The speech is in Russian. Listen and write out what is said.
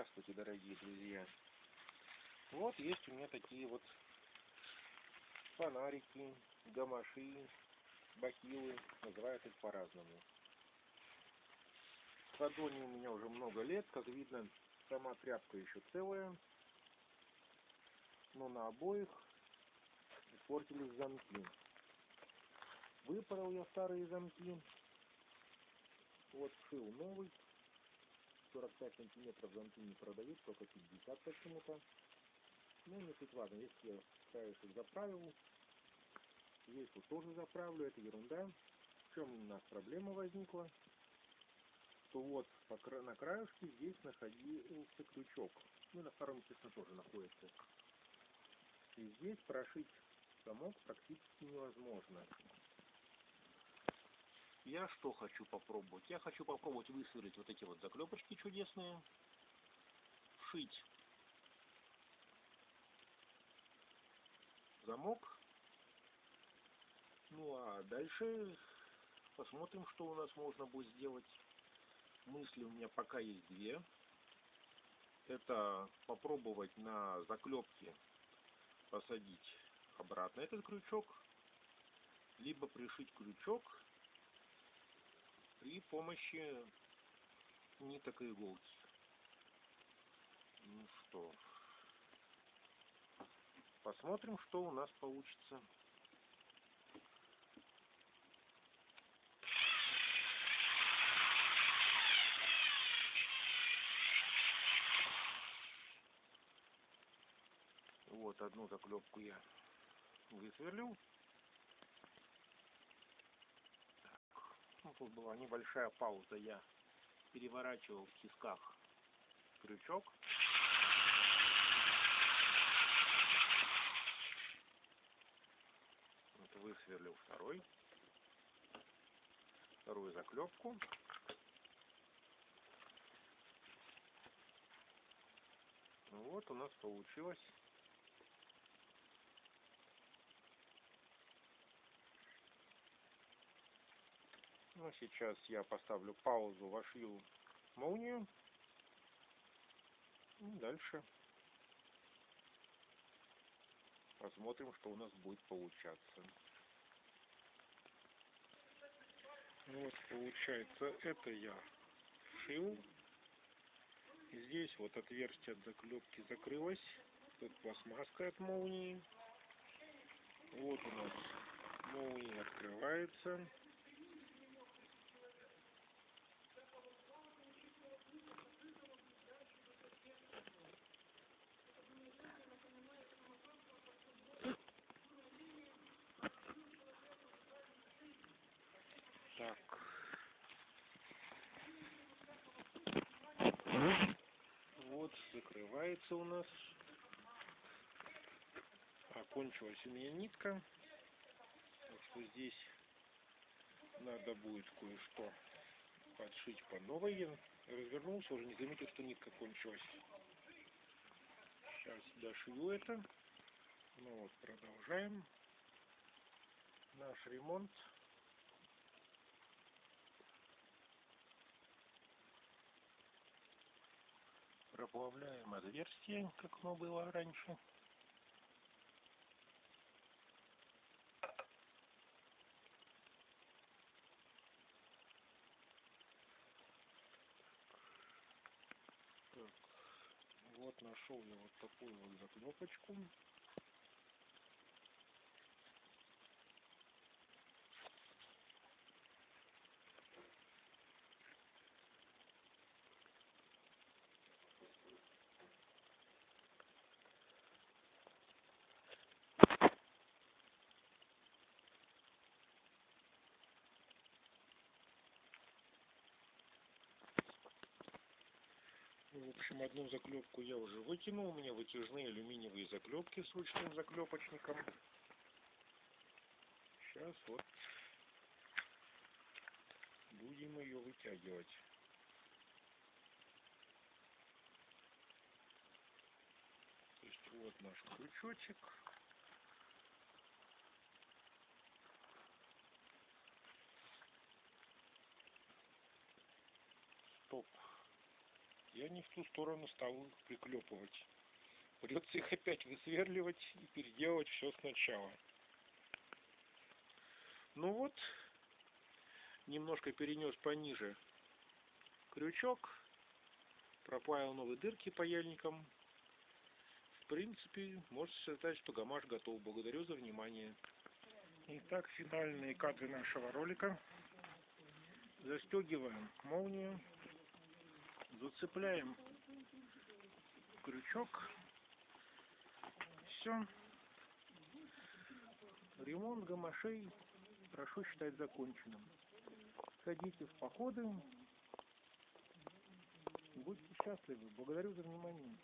Здравствуйте, дорогие друзья! Вот есть у меня такие вот фонарики, гамаши, бахилы, называют их по-разному. В ходу они у меня уже много лет, как видно, сама тряпка еще целая, но на обоих испортились замки. Выпорол я старые замки, вот вшил новый. 45 сантиметров замки не продают, только 50 почему-то. Ну, не суть важно, если я краешек заправил, здесь вот тоже заправлю, это ерунда. В чем у нас проблема возникла? То вот на краешке здесь находился крючок. Ну, на втором, естественно, тоже находится. И здесь прошить замок практически невозможно. Я что хочу попробовать? Я хочу попробовать высверлить вот эти вот заклепочки чудесные, вшить замок. Ну а дальше посмотрим, что у нас можно будет сделать. Мысли у меня пока есть две. Это попробовать на заклепке посадить обратно этот крючок, либо пришить крючок при помощи ниток и иголки. Ну что, посмотрим, что у нас получится. Вот одну заклепку я высверлил. Ну, тут была небольшая пауза, я переворачивал в тисках крючок. Вот высверлил вторую заклепку. Ну вот у нас получилось. Ну, сейчас я поставлю паузу, вошью молнию. И дальше посмотрим, что у нас будет получаться. Ну вот получается, это я вшил. Здесь вот отверстие от заклепки закрылось. Тут пластмасска от молнии. Вот у нас молния открывается. Так. Вот, закрывается у нас. Окончилась у меня нитка. Так что здесь надо будет кое-что подшить по новой. Я развернулся, уже не заметил, что нитка кончилась. Сейчас дошью это. Ну вот, продолжаем наш ремонт. Проплавляем отверстие, как оно было раньше. Так, вот нашел я вот такую вот заклепочку. В общем, одну заклепку я уже выкинул. У меня вытяжные алюминиевые заклепки с ручным заклепочником. Сейчас вот будем ее вытягивать. То есть вот наш крючочек. Стоп. я не в ту сторону стал их приклепывать. Придется их опять высверливать и переделать все сначала. Ну вот, немножко перенес пониже крючок, проплавил новые дырки паяльником. В принципе, можете считать, что гамаш готов. Благодарю за внимание. Итак, финальные кадры нашего ролика. Застегиваем молнию, зацепляем крючок. Все. Ремонт гамашей прошу считать законченным. Ходите в походы. Будьте счастливы. Благодарю за внимание.